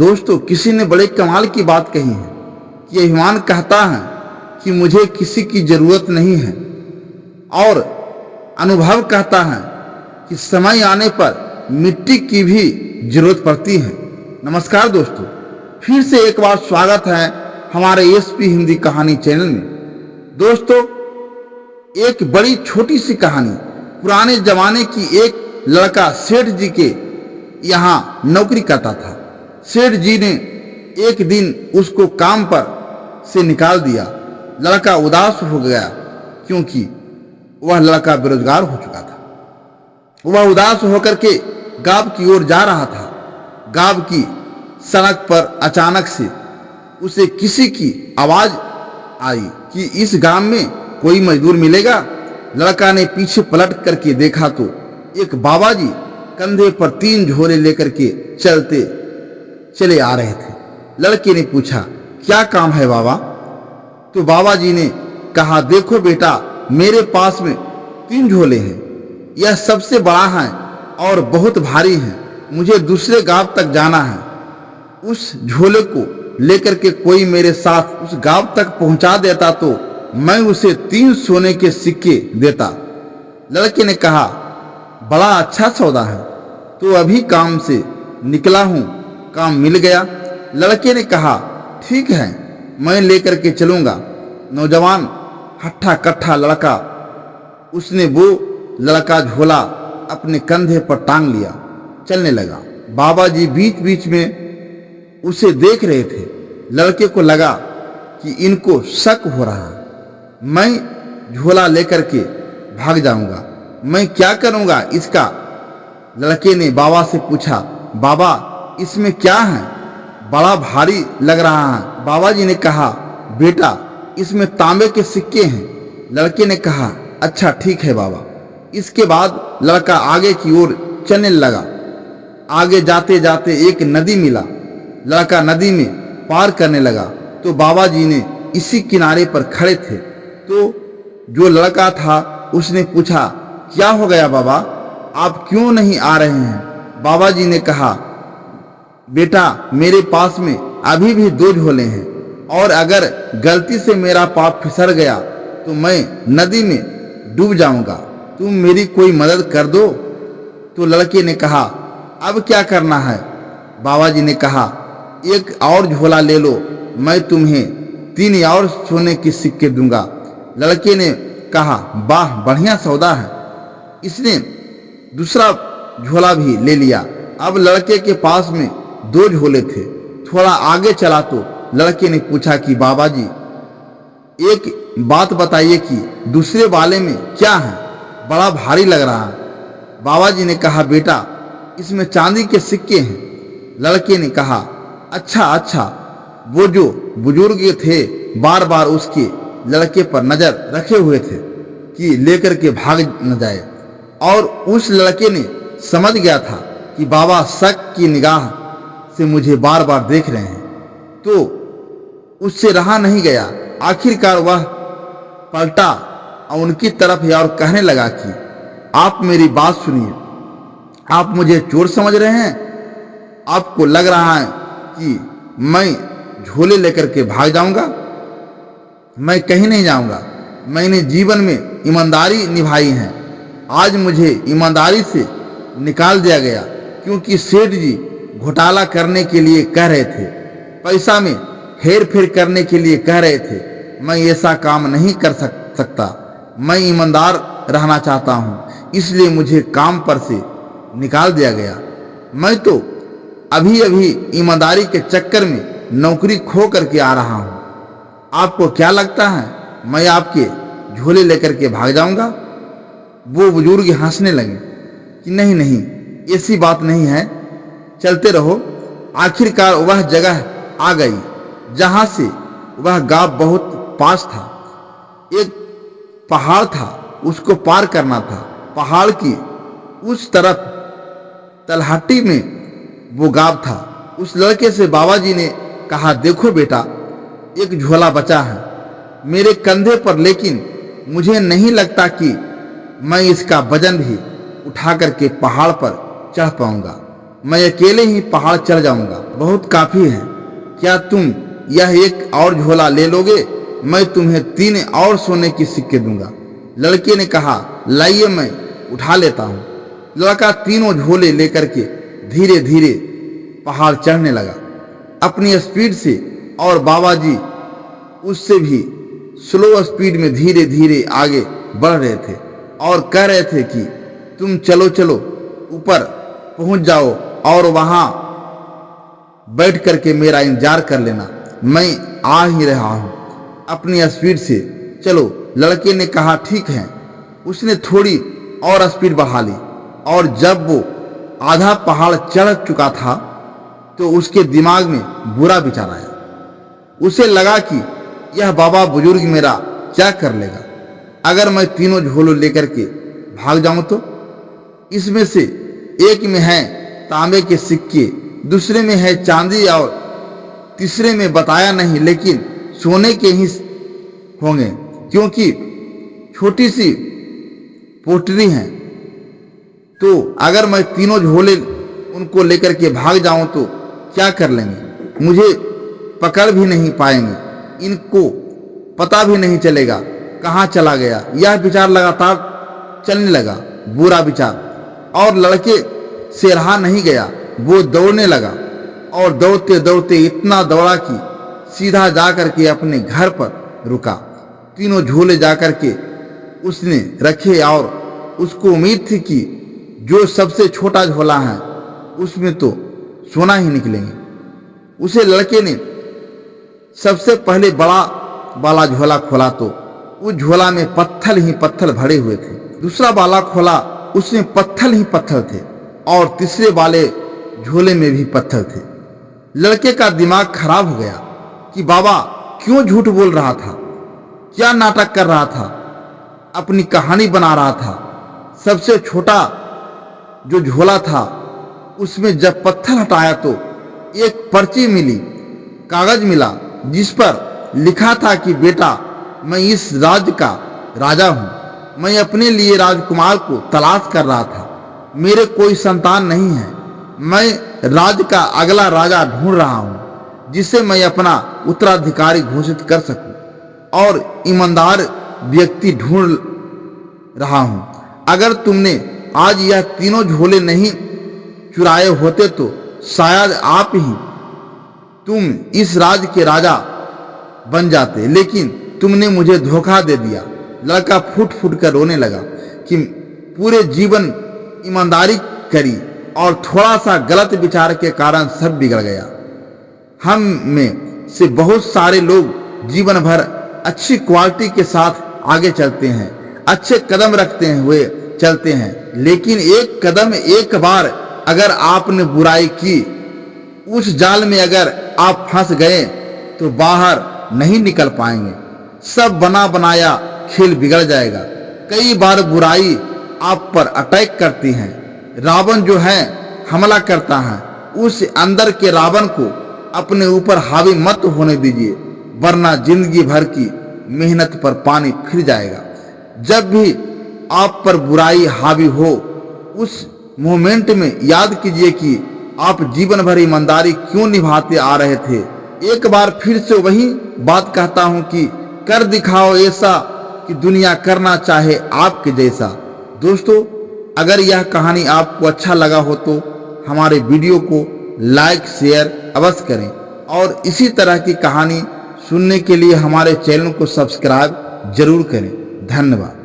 दोस्तों, किसी ने बड़े कमाल की बात कही है कि अभिमान कहता है कि मुझे किसी की जरूरत नहीं है, और अनुभव कहता है कि समय आने पर मिट्टी की भी जरूरत पड़ती है। नमस्कार दोस्तों, फिर से एक बार स्वागत है हमारे एसपी हिंदी कहानी चैनल में। दोस्तों, एक बड़ी छोटी सी कहानी। पुराने जमाने की एक लड़का सेठ जी के यहाँ नौकरी करता था। सेठ जी ने एक दिन उसको काम पर से निकाल दिया। लड़का उदास हो गया क्योंकि वह लड़का बेरोजगार हो चुका था। वह उदास होकर के गांव की ओर जा रहा था। गांव की सड़क पर अचानक से उसे किसी की आवाज आई कि इस गांव में कोई मजदूर मिलेगा। लड़का ने पीछे पलट करके देखा तो एक बाबा जी कंधे पर 3 झोले लेकर के चले आ रहे थे। लड़के ने पूछा, क्या काम है बाबा? तो बाबा जी ने कहा, देखो बेटा, मेरे पास में 3 झोले हैं। यह सबसे बड़ा है और बहुत भारी है। मुझे दूसरे गांव तक जाना है। उस झोले को लेकर के कोई मेरे साथ उस गांव तक पहुंचा देता तो मैं उसे 3 सोने के सिक्के देता। लड़के ने कहा, बड़ा अच्छा सौदा है, तो अभी काम से निकला हूं, काम मिल गया। लड़के ने कहा, ठीक है, मैं लेकर के चलूंगा। नौजवान हट्ठा कट्ठा लड़का, उसने वो लड़का झोला अपने कंधे पर टांग लिया, चलने लगा। बाबा जी बीच बीच में उसे देख रहे थे। लड़के को लगा कि इनको शक हो रहा है। मैं झोला लेकर के भाग जाऊंगा, मैं क्या करूंगा इसका? लड़के ने बाबा से पूछा, बाबा इसमें क्या है? बड़ा भारी लग रहा है। बाबा जी ने कहा, बेटा इसमें तांबे के सिक्के हैं। लड़के ने कहा, अच्छा ठीक है बाबा। इसके बाद लड़का आगे की ओर चलने लगा। आगे जाते जाते एक नदी मिला। लड़का नदी में पार करने लगा तो बाबा जी ने इसी किनारे पर खड़े थे। तो जो लड़का था उसने पूछा, क्या हो गया बाबा, आप क्यों नहीं आ रहे हैं? बाबा जी ने कहा, बेटा मेरे पास में अभी भी 2 झोले हैं, और अगर गलती से मेरा पाँव फिसल गया तो मैं नदी में डूब जाऊंगा। तुम मेरी कोई मदद कर दो। तो लड़के ने कहा, अब क्या करना है? बाबा जी ने कहा, एक और झोला ले लो, मैं तुम्हें 3 और सोने के सिक्के दूंगा। लड़के ने कहा, वाह बढ़िया सौदा है। इसने दूसरा झोला भी ले लिया। अब लड़के के पास में 2 झोले थे। थोड़ा आगे चला तो लड़के ने पूछा कि बाबा जी एक बात बताइए कि दूसरे वाले में क्या है? बड़ा भारी लग रहा है। बाबा जी ने कहा, बेटा इसमें चांदी के सिक्के हैं। लड़के ने कहा, अच्छा। वो जो बुजुर्ग थे बार बार उसके लड़के पर नजर रखे हुए थे कि लेकर के भाग न जाए, और उस लड़के ने समझ गया था कि बाबा शक की निगाह से मुझे बार बार देख रहे हैं, तो उससे रहा नहीं गया। आखिरकार वह पलटा और उनकी तरफ और कहने लगा कि आप मेरी बात सुनिए, आप मुझे चोर समझ रहे हैं? आपको लग रहा है कि मैं झोले लेकर के भाग जाऊंगा? मैं कहीं नहीं जाऊंगा। मैंने जीवन में ईमानदारी निभाई है। आज मुझे ईमानदारी से निकाल दिया गया क्योंकि सेठ जी घोटाला करने के लिए कह रहे थे, पैसा में हेर फेर करने के लिए कह रहे थे। मैं ऐसा काम नहीं कर सकता। मैं ईमानदार रहना चाहता हूँ, इसलिए मुझे काम पर से निकाल दिया गया। मैं तो अभी अभी ईमानदारी के चक्कर में नौकरी खो करके आ रहा हूँ। आपको क्या लगता है मैं आपके झोले लेकर के भाग जाऊंगा? वो बुजुर्ग हंसने लगे कि नहीं, ऐसी बात नहीं है, चलते रहो। आखिरकार वह जगह आ गई जहां से वह गांव बहुत पास था। एक पहाड़ था, उसको पार करना था। पहाड़ की उस तरफ तलहटी में वो गांव था। उस लड़के से बाबा जी ने कहा, देखो बेटा, एक झोला बचा है मेरे कंधे पर, लेकिन मुझे नहीं लगता कि मैं इसका वजन भी उठा करके पहाड़ पर चढ़ पाऊंगा। मैं अकेले ही पहाड़ चढ़ जाऊंगा, बहुत काफी है। क्या तुम यह एक और झोला ले लोगे? मैं तुम्हें 3 और सोने की सिक्के दूंगा। लड़के ने कहा, लाइए मैं उठा लेता हूँ। लड़का तीनों झोले लेकर के धीरे धीरे पहाड़ चढ़ने लगा अपनी स्पीड से, और बाबा जी उससे भी स्लो स्पीड में धीरे धीरे आगे बढ़ रहे थे और कह रहे थे कि तुम चलो चलो ऊपर पहुंच जाओ और वहां बैठ करके मेरा इंतजार कर लेना, मैं आ ही रहा हूं, अपनी स्पीड से चलो। लड़के ने कहा, ठीक है। उसने थोड़ी और स्पीड बढ़ा ली, और जब वो आधा पहाड़ चढ़ चुका था तो उसके दिमाग में बुरा विचार आया। उसे लगा कि यह बाबा बुजुर्ग मेरा क्या कर लेगा अगर मैं तीनों झोले लेकर के भाग जाऊं तो। इसमें से एक में है तांबे के सिक्के, दूसरे में है चांदी, और तीसरे में बताया नहीं लेकिन सोने के ही होंगे, क्योंकि छोटी सी पोटली है। तो अगर मैं तीनों झोले उनको लेकर के भाग जाऊं तो क्या कर लेंगे, मुझे पकड़ भी नहीं पाएंगे, इनको पता भी नहीं चलेगा कहाँ चला गया। यह विचार लगातार चलने लगा, बुरा विचार, और लड़के से रहा नहीं गया। वो दौड़ने लगा और दौड़ते दौड़ते इतना दौड़ा कि सीधा जाकर के अपने घर पर रुका। तीनों झोले जाकर के उसने रखे और उसको उम्मीद थी कि जो सबसे छोटा झोला है उसमें तो सोना ही निकलेंगे। उसे लड़के ने सबसे पहले बड़ा वाला झोला खोला तो उस झोला में पत्थर ही पत्थर भरे हुए थे। दूसरा वाला खोला, उसमें पत्थर ही पत्थर थे, और तीसरे वाले झोले में भी पत्थर थे। लड़के का दिमाग खराब हो गया कि बाबा क्यों झूठ बोल रहा था, क्या नाटक कर रहा था, अपनी कहानी बना रहा था। सबसे छोटा जो झोला था उसमें जब पत्थर हटाया तो एक पर्ची मिली, कागज मिला, जिस पर लिखा था कि बेटा, मैं इस राज्य का राजा हूं। मैं अपने लिए राजकुमार को तलाश कर रहा था। मेरे कोई संतान नहीं है। मैं राज्य का अगला राजा ढूंढ रहा हूं जिसे मैं अपना उत्तराधिकारी घोषित कर सकूं, और ईमानदार व्यक्ति ढूंढ रहा हूं। अगर तुमने आज यह तीनों झोले नहीं चुराए होते तो शायद आप ही तुम इस राज्य के राजा बन जाते, लेकिन तुमने मुझे धोखा दे दिया। लड़का फूट फूट कर रोने लगा कि पूरे जीवन ईमानदारी करी और थोड़ा सा गलत विचार के कारण सब बिगड़ गया। हम में से बहुत सारे लोग जीवन भर अच्छी क्वालिटी के साथ आगे चलते हैं, अच्छे कदम रखते हुए चलते हैं, लेकिन एक कदम एक बार अगर आपने बुराई की, उस जाल में अगर आप फंस गए तो बाहर नहीं निकल पाएंगे। सब बना बनाया खेल बिगड़ जाएगा। कई बार बुराई आप पर अटैक करती है। रावण जो है हमला करता है, उस अंदर के रावण को अपने ऊपर हावी मत होने दीजिए, वरना जिंदगी भर की मेहनत पर पानी फिर जाएगा। जब भी आप पर बुराई हावी हो, उस मोमेंट में याद कीजिए कि आप जीवन भर ईमानदारी क्यों निभाते आ रहे थे। एक बार फिर से वही बात कहता हूं कि कर दिखाओ ऐसा कि दुनिया करना चाहे आपके जैसा। दोस्तों, अगर यह कहानी आपको अच्छा लगा हो तो हमारे वीडियो को लाइक शेयर अवश्य करें, और इसी तरह की कहानी सुनने के लिए हमारे चैनल को सब्सक्राइब जरूर करें। धन्यवाद।